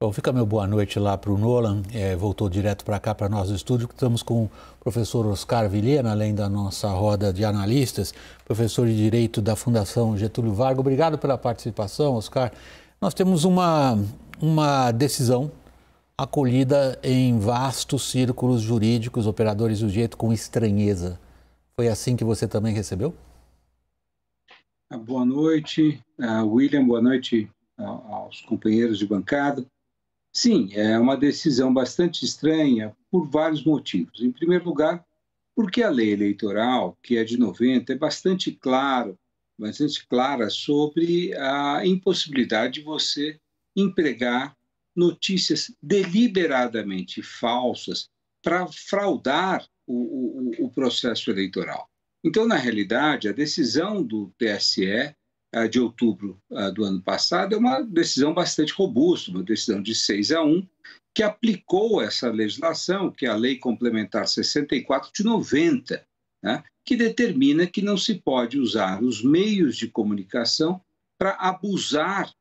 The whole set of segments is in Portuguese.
Bom, fica meu boa noite lá para o Nolan, voltou direto para cá, para nós do estúdio. Estamos com o professor Oscar Vilhena, além da nossa roda de analistas, professor de Direito da Fundação Getúlio Vargas. Obrigado pela participação, Oscar. Nós temos uma decisão acolhida em vastos círculos jurídicos, operadores do direito, com estranheza. Foi assim que você também recebeu? Boa noite, William, boa noite aos companheiros de bancada. Sim, é uma decisão bastante estranha por vários motivos. Em primeiro lugar, porque a lei eleitoral, que é de 90, é bastante clara sobre a impossibilidade de você empregar notícias deliberadamente falsas para fraudar o processo eleitoral. Então, na realidade, a decisão do TSE de outubro do ano passado é uma decisão bastante robusta, uma decisão de 6-1, que aplicou essa legislação, que é a Lei Complementar 64 de 90, né, que determina que não se pode usar os meios de comunicação para abusar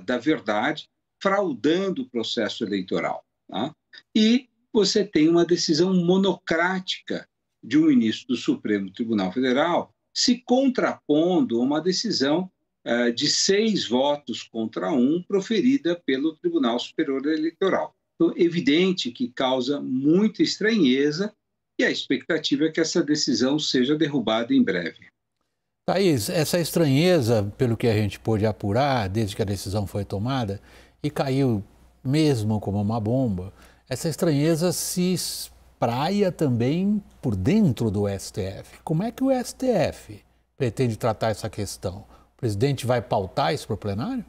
da verdade, fraudando o processo eleitoral. Tá? E você tem uma decisão monocrática de um ministro do Supremo Tribunal Federal se contrapondo a uma decisão de 6 votos contra 1 proferida pelo Tribunal Superior Eleitoral. Então, evidente que causa muita estranheza e a expectativa é que essa decisão seja derrubada em breve. Thaís, essa estranheza, pelo que a gente pôde apurar desde que a decisão foi tomada, e caiu mesmo como uma bomba, essa estranheza se espraia também por dentro do STF. Como é que o STF pretende tratar essa questão? O presidente vai pautar isso para o plenário?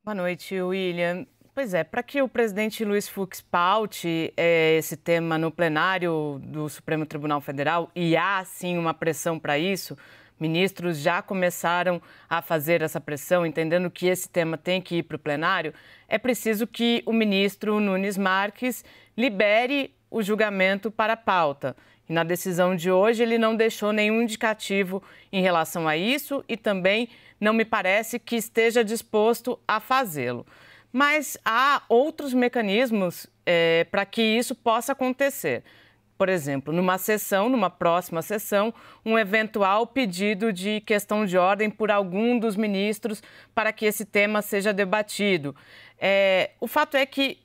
Boa noite, William. Pois é, para que o presidente Luiz Fux paute esse tema no plenário do Supremo Tribunal Federal, e há sim uma pressão para isso, ministros já começaram a fazer essa pressão, entendendo que esse tema tem que ir para o plenário, é preciso que o ministro Nunes Marques libere o julgamento para a pauta. E na decisão de hoje ele não deixou nenhum indicativo em relação a isso e também não me parece que esteja disposto a fazê-lo. Mas há outros mecanismos para que isso possa acontecer. Por exemplo, numa próxima sessão, um eventual pedido de questão de ordem por algum dos ministros para que esse tema seja debatido. O fato é que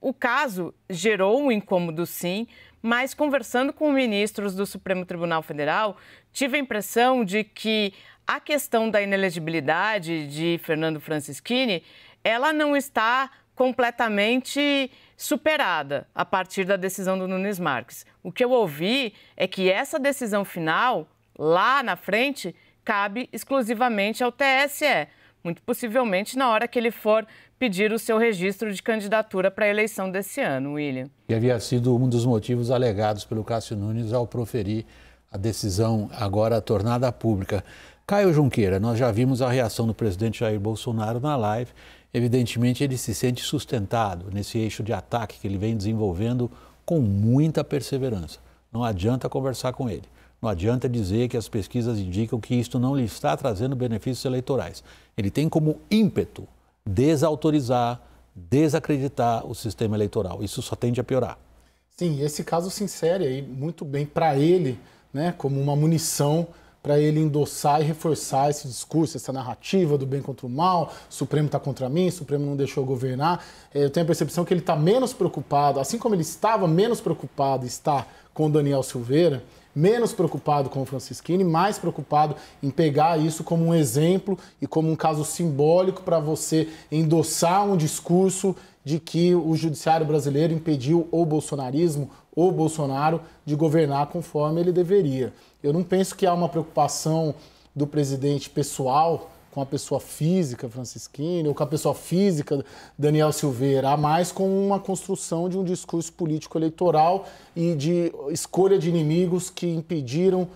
o caso gerou um incômodo, sim, mas conversando com ministros do Supremo Tribunal Federal, tive a impressão de que a questão da inelegibilidade de Fernando Francischini, ela não está completamente superada a partir da decisão do Nunes Marques. O que eu ouvi é que essa decisão final, lá na frente, cabe exclusivamente ao TSE, muito possivelmente na hora que ele for pedir o seu registro de candidatura para a eleição desse ano, William. E havia sido um dos motivos alegados pelo Cássio Nunes ao proferir a decisão agora tornada pública. Caio Junqueira, nós já vimos a reação do presidente Jair Bolsonaro na live. Evidentemente, ele se sente sustentado nesse eixo de ataque que ele vem desenvolvendo com muita perseverança. Não adianta conversar com ele. Não adianta dizer que as pesquisas indicam que isto não lhe está trazendo benefícios eleitorais. Ele tem como ímpeto desautorizar, desacreditar o sistema eleitoral. Isso só tende a piorar. Sim, esse caso se insere aí muito bem para ele, né, como uma munição para ele endossar e reforçar esse discurso, essa narrativa do bem contra o mal, o Supremo está contra mim, o Supremo não deixou eu governar. Eu tenho a percepção que ele está menos preocupado, assim como ele estava menos preocupado, está com o Daniel Silveira, menos preocupado com o Francischini, mais preocupado em pegar isso como um exemplo e como um caso simbólico para você endossar um discurso de que o judiciário brasileiro impediu o bolsonarismo, o Bolsonaro, de governar conforme ele deveria. Eu não penso que há uma preocupação do presidente pessoal com a pessoa física Francischini ou com a pessoa física Daniel Silveira, há mais com uma construção de um discurso político eleitoral e de escolha de inimigos que impediram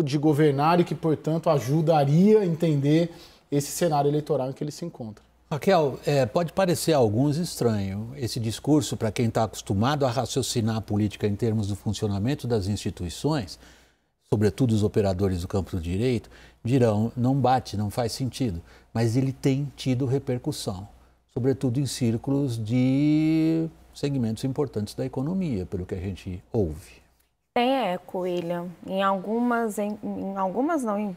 de governar e que, portanto, ajudaria a entender esse cenário eleitoral em que ele se encontra. Raquel, pode parecer a alguns estranho esse discurso para quem está acostumado a raciocinar a política em termos do funcionamento das instituições, sobretudo os operadores do campo do direito, dirão, não bate, não faz sentido. Mas ele tem tido repercussão. sobretudo em círculos de segmentos importantes da economia, pelo que a gente ouve. Tem eco, William. Em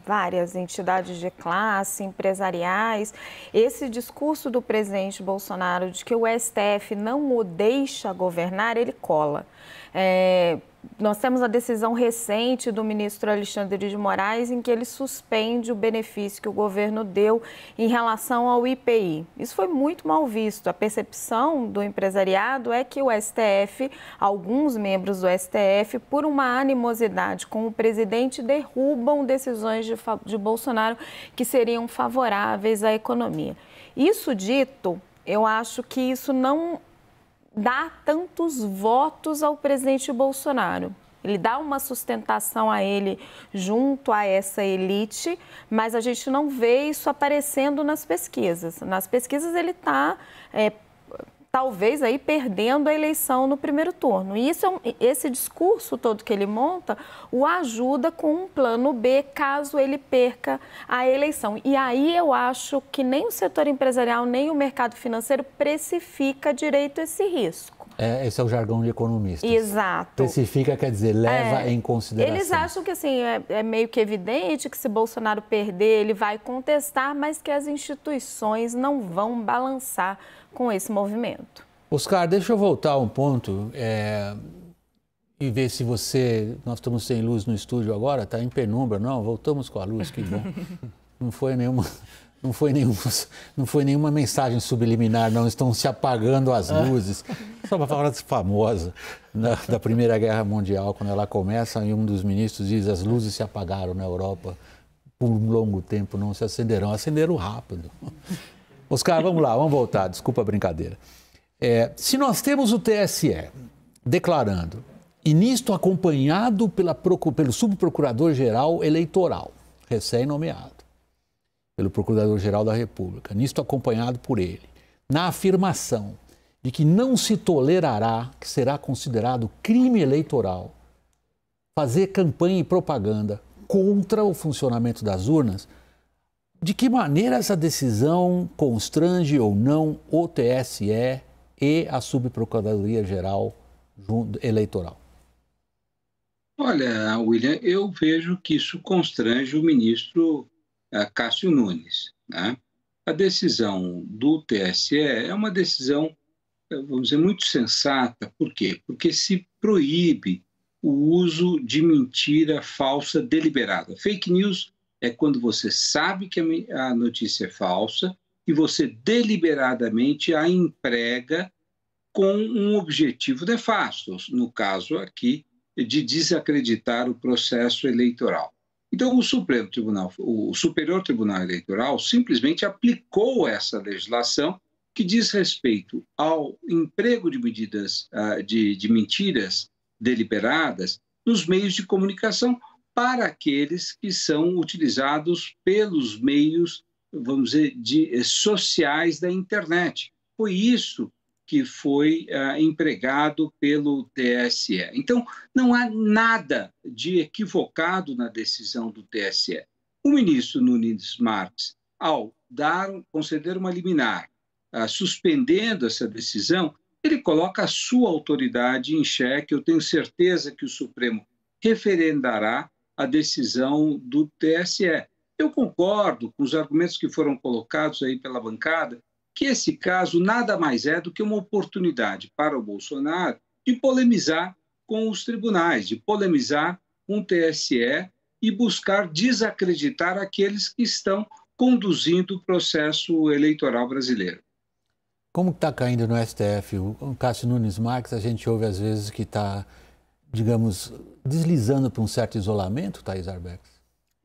várias entidades de classe, empresariais, esse discurso do presidente Bolsonaro de que o STF não o deixa governar, ele cola. Nós temos a decisão recente do ministro Alexandre de Moraes em que ele suspende o benefício que o governo deu em relação ao IPI. Isso foi muito mal visto. A percepção do empresariado é que o STF, alguns membros do STF, por uma animosidade com o presidente, derrubam decisões de Bolsonaro que seriam favoráveis à economia. Isso dito, eu acho que isso não dá tantos votos ao presidente Bolsonaro. Ele dá uma sustentação a ele junto a essa elite, mas a gente não vê isso aparecendo nas pesquisas. Nas pesquisas ele está, talvez, aí perdendo a eleição no primeiro turno. E esse discurso todo que ele monta o ajuda com um plano B, caso ele perca a eleição. E aí eu acho que nem o setor empresarial, nem o mercado financeiro precifica direito esse risco. Esse é o jargão de economistas. Exato. Precifica quer dizer leva em consideração. Eles acham que assim, é meio que evidente que se Bolsonaro perder, ele vai contestar, mas que as instituições não vão balançar com esse movimento. Oscar, deixa eu voltar um ponto e ver se você... Nós estamos sem luz no estúdio agora, está em penumbra. Não, voltamos com a luz, que bom. Não foi nenhuma mensagem subliminar, não. Estão se apagando as luzes. Só uma frase famosa da Primeira Guerra Mundial, quando ela começa, e um dos ministros diz: as luzes se apagaram na Europa por um longo tempo, não se acenderão. Acenderam rápido. Oscar, vamos lá, vamos voltar. Desculpa a brincadeira. Se nós temos o TSE declarando, e nisto acompanhado pelo subprocurador-geral eleitoral, recém-nomeado, pelo Procurador-Geral da República, nisto acompanhado por ele, na afirmação de que não se tolerará, que será considerado crime eleitoral, fazer campanha e propaganda contra o funcionamento das urnas, de que maneira essa decisão constrange ou não o TSE e a Subprocuradoria-Geral Eleitoral? Olha, William, eu vejo que isso constrange o ministro Cássio Nunes, né? A decisão do TSE é uma decisão, vamos dizer, muito sensata. Por quê? Porque se proíbe o uso de mentira falsa deliberada. Fake news é quando você sabe que a notícia é falsa e você deliberadamente a emprega com um objetivo nefasto, no caso aqui, de desacreditar o processo eleitoral. Então, o Superior Tribunal Eleitoral simplesmente aplicou essa legislação que diz respeito ao emprego de medidas de mentiras deliberadas nos meios de comunicação para aqueles que são utilizados pelos meios, vamos dizer, sociais da internet. Foi isso que foi empregado pelo TSE. Então, não há nada de equivocado na decisão do TSE. O ministro Nunes Marques, ao conceder uma liminar, suspendendo essa decisão, ele coloca a sua autoridade em xeque. Eu tenho certeza que o Supremo referendará a decisão do TSE. Eu concordo com os argumentos que foram colocados aí pela bancada, que esse caso nada mais é do que uma oportunidade para o Bolsonaro de polemizar com os tribunais, de polemizar com o TSE e buscar desacreditar aqueles que estão conduzindo o processo eleitoral brasileiro. Como está caindo no STF o Cássio Nunes Marques? A gente ouve às vezes que está, digamos, deslizando para um certo isolamento, Thaís Arbex?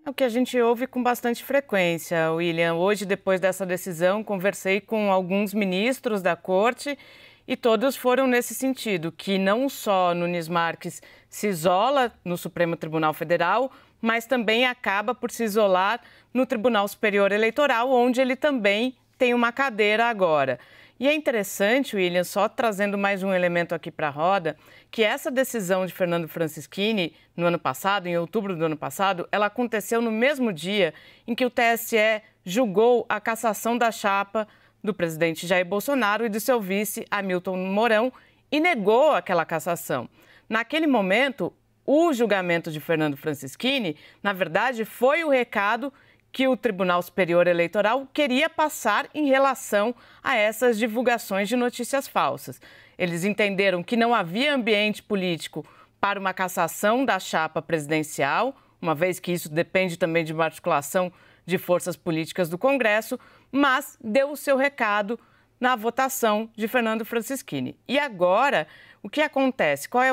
É o que a gente ouve com bastante frequência, William. Hoje, depois dessa decisão, conversei com alguns ministros da Corte e todos foram nesse sentido, que não só Nunes Marques se isola no Supremo Tribunal Federal, mas também acaba por se isolar no Tribunal Superior Eleitoral, onde ele também tem uma cadeira agora. E é interessante, William, só trazendo mais um elemento aqui para a roda, que essa decisão de Fernando Francischini no ano passado, em outubro do ano passado, ela aconteceu no mesmo dia em que o TSE julgou a cassação da chapa do presidente Jair Bolsonaro e de seu vice, Hamilton Mourão, e negou aquela cassação. Naquele momento, o julgamento de Fernando Francischini, na verdade, foi o recado que o Tribunal Superior Eleitoral queria passar em relação a essas divulgações de notícias falsas. Eles entenderam que não havia ambiente político para uma cassação da chapa presidencial, uma vez que isso depende também de uma articulação de forças políticas do Congresso, mas deu o seu recado na votação de Fernando Francischini. E agora, o que acontece? Qual é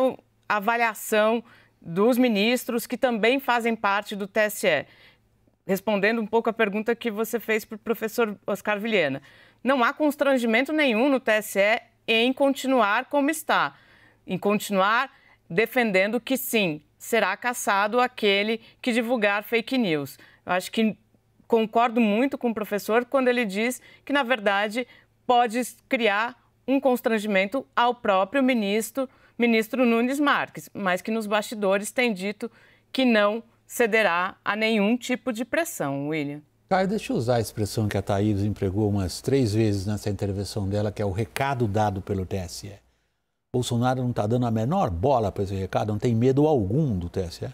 a avaliação dos ministros que também fazem parte do TSE? Respondendo um pouco a pergunta que você fez para o professor Oscar Vilhena, não há constrangimento nenhum no TSE em continuar como está, em continuar defendendo que sim, será cassado aquele que divulgar fake news. Eu acho que concordo muito com o professor quando ele diz que, na verdade, pode criar um constrangimento ao próprio ministro Nunes Marques, mas que nos bastidores tem dito que não cederá a nenhum tipo de pressão, William. Caio, deixa eu usar a expressão que a Thaís empregou umas 3 vezes nessa intervenção dela, que é o recado dado pelo TSE. Bolsonaro não está dando a menor bola para esse recado, não tem medo algum do TSE?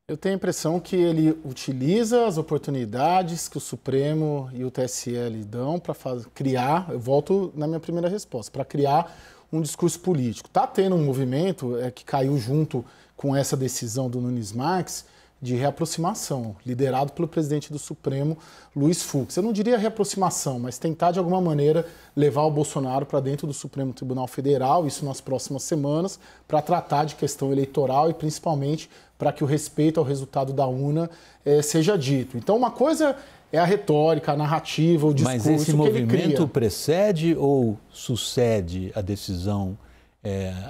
Eu tenho a impressão que ele utiliza as oportunidades que o Supremo e o TSE lhe dão para criar, eu volto na minha primeira resposta, para criar um discurso político. Está tendo um movimento que caiu junto com essa decisão do Nunes Marques de reaproximação, liderado pelo presidente do Supremo, Luiz Fux. Eu não diria reaproximação, mas tentar de alguma maneira levar o Bolsonaro para dentro do Supremo Tribunal Federal, isso nas próximas semanas, para tratar de questão eleitoral e principalmente para que o respeito ao resultado da urna seja dito. Então, uma coisa é a retórica, a narrativa, o discurso que ele cria. Mas esse movimento precede ou sucede a decisão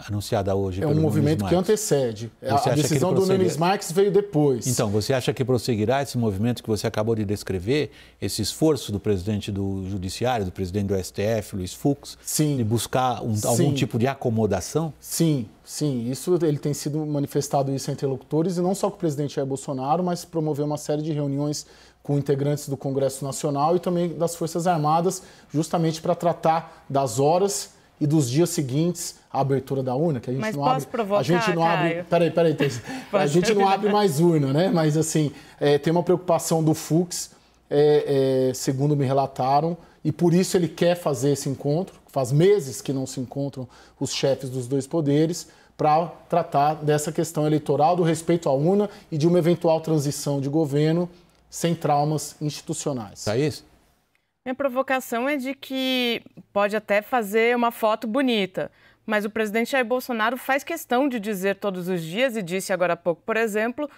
anunciada hoje pelo Nunes Marques? É um movimento que antecede. A decisão do Nunes Marques veio depois. Então, você acha que prosseguirá esse movimento que você acabou de descrever, esse esforço do presidente do Judiciário, do presidente do STF, Luiz Fux, sim, de buscar algum tipo de acomodação? Sim, sim. Ele tem sido manifestado isso entre interlocutores, e não só com o presidente Jair Bolsonaro, mas promoveu uma série de reuniões com integrantes do Congresso Nacional e também das Forças Armadas, justamente para tratar das horas e dos dias seguintes à abertura da urna, que a gente mas não posso abre. Provocar, a gente não Caio? abre. Peraí, a gente não abre mais urna, né? Mas assim, tem uma preocupação do Fux, segundo me relataram, e por isso ele quer fazer esse encontro. Faz meses que não se encontram os chefes dos dois poderes para tratar dessa questão eleitoral, do respeito à urna e de uma eventual transição de governo sem traumas institucionais. Thaís? Minha provocação é de que pode até fazer uma foto bonita, mas o presidente Jair Bolsonaro faz questão de dizer todos os dias, e disse agora há pouco, por exemplo,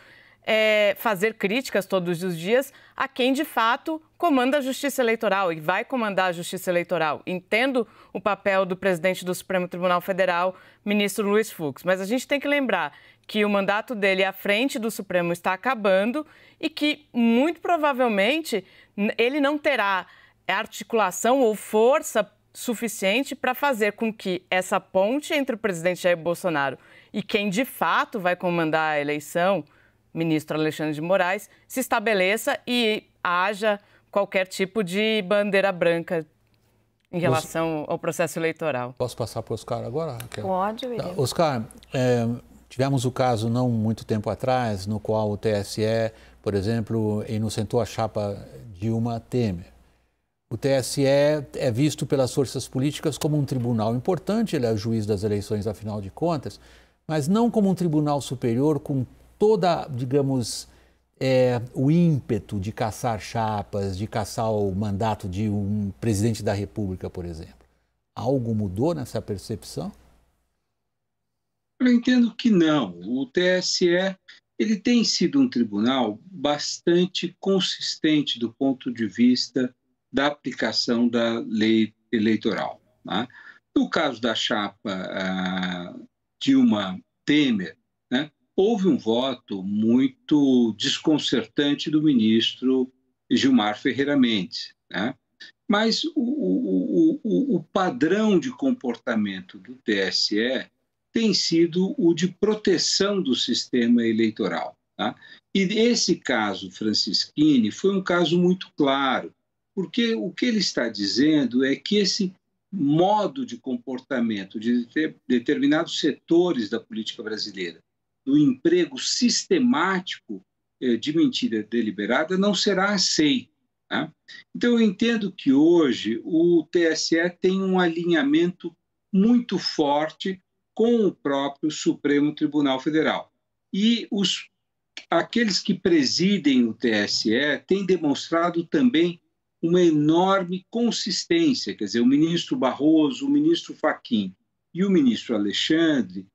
fazer críticas todos os dias a quem de fato comanda a Justiça Eleitoral e vai comandar a Justiça Eleitoral. Entendo o papel do presidente do Supremo Tribunal Federal, ministro Luiz Fux, mas a gente tem que lembrar que o mandato dele à frente do Supremo está acabando e que, muito provavelmente, ele não terá articulação ou força suficiente para fazer com que essa ponte entre o presidente Jair Bolsonaro e quem de fato vai comandar a eleição, ministro Alexandre de Moraes, se estabeleça e haja qualquer tipo de bandeira branca em relação ao processo eleitoral. Posso passar para o Oscar agora, Raquel? Pode, William. Oscar, tivemos o caso não muito tempo atrás, no qual o TSE, por exemplo, inocentou a chapa Dilma Temer. O TSE é visto pelas forças políticas como um tribunal importante, ele é o juiz das eleições, afinal de contas, mas não como um tribunal superior com toda, digamos, o ímpeto de caçar chapas, de caçar o mandato de um presidente da República, por exemplo. Algo mudou nessa percepção? Eu entendo que não. O TSE ele tem sido um tribunal bastante consistente do ponto de vista da aplicação da lei eleitoral. Né? No caso da chapa Dilma Temer, né, houve um voto muito desconcertante do ministro Gilmar Ferreira Mendes. Né? Mas o padrão de comportamento do TSE tem sido o de proteção do sistema eleitoral. Tá? E esse caso Francischini foi um caso muito claro, porque o que ele está dizendo é que esse modo de comportamento de determinados setores da política brasileira, do emprego sistemático de mentira deliberada, não será aceito. Tá? Então, eu entendo que hoje o TSE tem um alinhamento muito forte com o próprio Supremo Tribunal Federal. E aqueles que presidem o TSE têm demonstrado também uma enorme consistência, quer dizer, o ministro Barroso, o ministro Fachin e o ministro Alexandre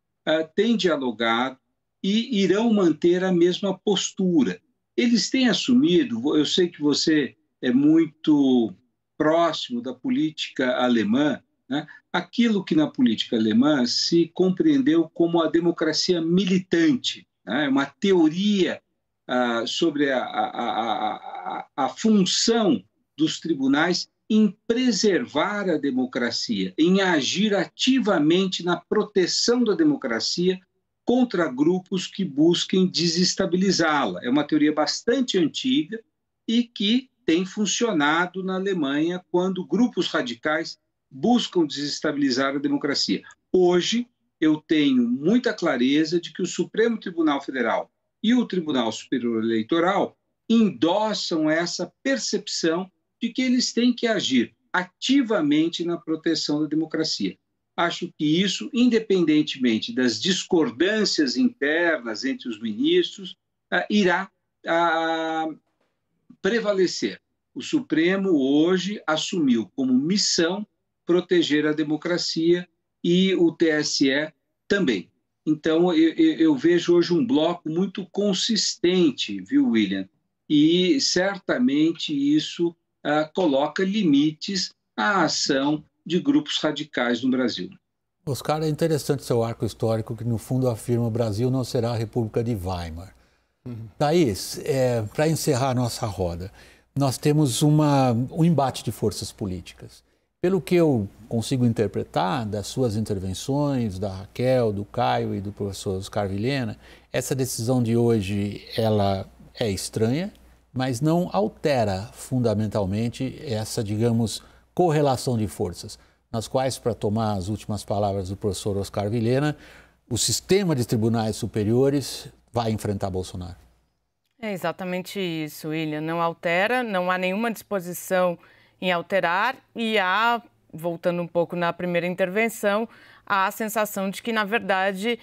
têm dialogado e irão manter a mesma postura. Eles têm assumido, eu sei que você é muito próximo da política alemã, né? Aquilo que na política alemã se compreendeu como a democracia militante, né? Uma teoria sobre a função dos tribunais em preservar a democracia, em agir ativamente na proteção da democracia contra grupos que busquem desestabilizá-la. É uma teoria bastante antiga e que tem funcionado na Alemanha quando grupos radicais buscam desestabilizar a democracia. Hoje, eu tenho muita clareza de que o Supremo Tribunal Federal e o Tribunal Superior Eleitoral endossam essa percepção de que eles têm que agir ativamente na proteção da democracia. Acho que isso, independentemente das discordâncias internas entre os ministros, irá prevalecer. O Supremo hoje assumiu como missão proteger a democracia e o TSE também. Então, eu vejo hoje um bloco muito consistente, viu, William? E certamente isso coloca limites à ação de grupos radicais no Brasil. Oscar, é interessante seu arco histórico que, no fundo, afirma que o Brasil não será a República de Weimar. Thaís, para encerrar a nossa roda, nós temos um embate de forças políticas. Pelo que eu consigo interpretar das suas intervenções, da Raquel, do Caio e do professor Oscar Vilhena, essa decisão de hoje ela é estranha, mas não altera fundamentalmente essa, digamos, correlação de forças, nas quais, para tomar as últimas palavras do professor Oscar Vilhena, o sistema de tribunais superiores vai enfrentar Bolsonaro. É exatamente isso, William. Não altera, não há nenhuma disposição em alterar e há, voltando um pouco na primeira intervenção, há a sensação de que, na verdade,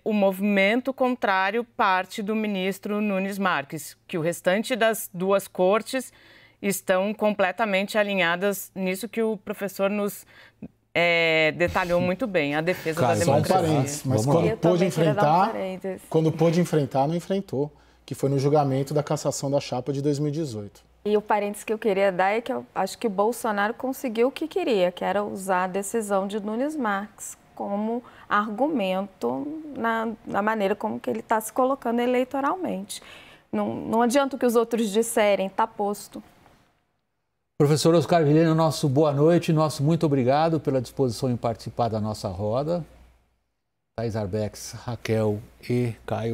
o movimento contrário parte do ministro Nunes Marques, que o restante das duas cortes estão completamente alinhadas nisso que o professor nos detalhou muito bem, a defesa da democracia. Só um parênteses, mas quando pôde enfrentar, não enfrentou, que foi no julgamento da cassação da chapa de 2018. E o parênteses que eu queria dar é que eu acho que o Bolsonaro conseguiu o que queria, que era usar a decisão de Nunes Marques como argumento na maneira como que ele está se colocando eleitoralmente. Não adianta o que os outros disserem, está posto. Professor Oscar Vilhena, nosso boa noite, nosso muito obrigado pela disposição em participar da nossa roda. Thaís Arbex, Raquel e Caio.